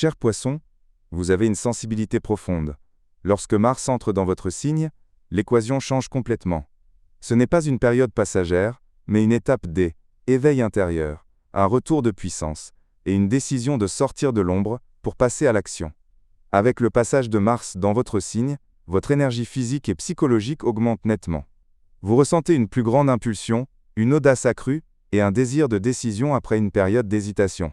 Chers poissons, vous avez une sensibilité profonde. Lorsque Mars entre dans votre signe, l'équation change complètement. Ce n'est pas une période passagère, mais une étape d'éveil intérieur, un retour de puissance, et une décision de sortir de l'ombre pour passer à l'action. Avec le passage de Mars dans votre signe, votre énergie physique et psychologique augmente nettement. Vous ressentez une plus grande impulsion, une audace accrue, et un désir de décision après une période d'hésitation.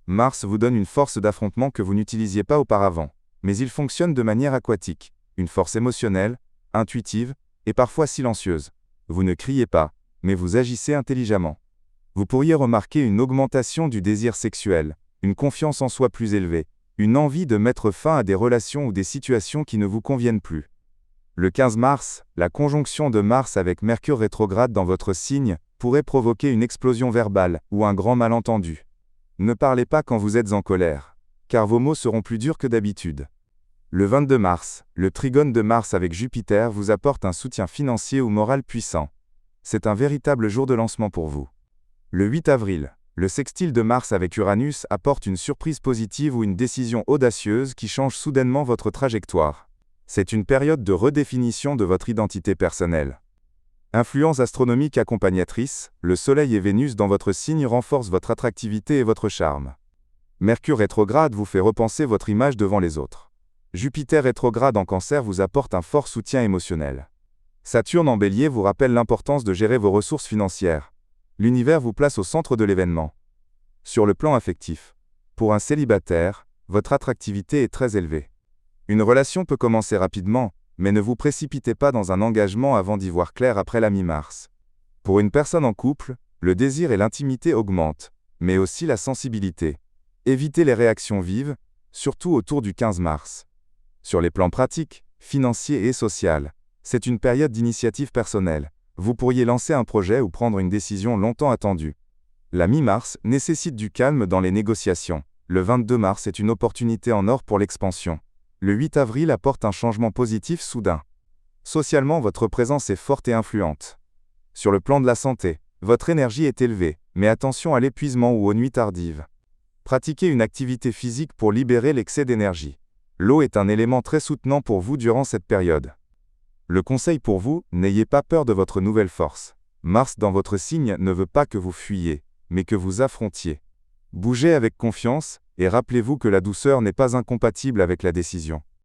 Mars vous donne une force d'affrontement que vous n'utilisiez pas auparavant, mais il fonctionne de manière aquatique, une force émotionnelle, intuitive, et parfois silencieuse. Vous ne criez pas, mais vous agissez intelligemment. Vous pourriez remarquer une augmentation du désir sexuel, une confiance en soi plus élevée, une envie de mettre fin à des relations ou des situations qui ne vous conviennent plus. Le 15 mars, la conjonction de Mars avec Mercure rétrograde dans votre signe pourrait provoquer une explosion verbale ou un grand malentendu. Ne parlez pas quand vous êtes en colère, car vos mots seront plus durs que d'habitude. Le 22 mars, le trigone de Mars avec Jupiter vous apporte un soutien financier ou moral puissant. C'est un véritable jour de lancement pour vous. Le 8 avril, le sextile de Mars avec Uranus apporte une surprise positive ou une décision audacieuse qui change soudainement votre trajectoire. C'est une période de redéfinition de votre identité personnelle. Influence astronomique accompagnatrice, le Soleil et Vénus dans votre signe renforcent votre attractivité et votre charme. Mercure rétrograde vous fait repenser votre image devant les autres. Jupiter rétrograde en Cancer vous apporte un fort soutien émotionnel. Saturne en Bélier vous rappelle l'importance de gérer vos ressources financières. L'univers vous place au centre de l'événement. Sur le plan affectif, pour un célibataire, votre attractivité est très élevée. Une relation peut commencer rapidement, mais ne vous précipitez pas dans un engagement avant d'y voir clair après la mi-mars. Pour une personne en couple, le désir et l'intimité augmentent, mais aussi la sensibilité. Évitez les réactions vives, surtout autour du 15 mars. Sur les plans pratiques, financiers et social, c'est une période d'initiative personnelle. Vous pourriez lancer un projet ou prendre une décision longtemps attendue. La mi-mars nécessite du calme dans les négociations. Le 22 mars est une opportunité en or pour l'expansion. Le 8 avril apporte un changement positif soudain. Socialement, votre présence est forte et influente. Sur le plan de la santé, votre énergie est élevée, mais attention à l'épuisement ou aux nuits tardives. Pratiquez une activité physique pour libérer l'excès d'énergie. L'eau est un élément très soutenant pour vous durant cette période. Le conseil pour vous, n'ayez pas peur de votre nouvelle force. Mars dans votre signe ne veut pas que vous fuyiez, mais que vous affrontiez. Bougez avec confiance, et rappelez-vous que la douceur n'est pas incompatible avec la décision.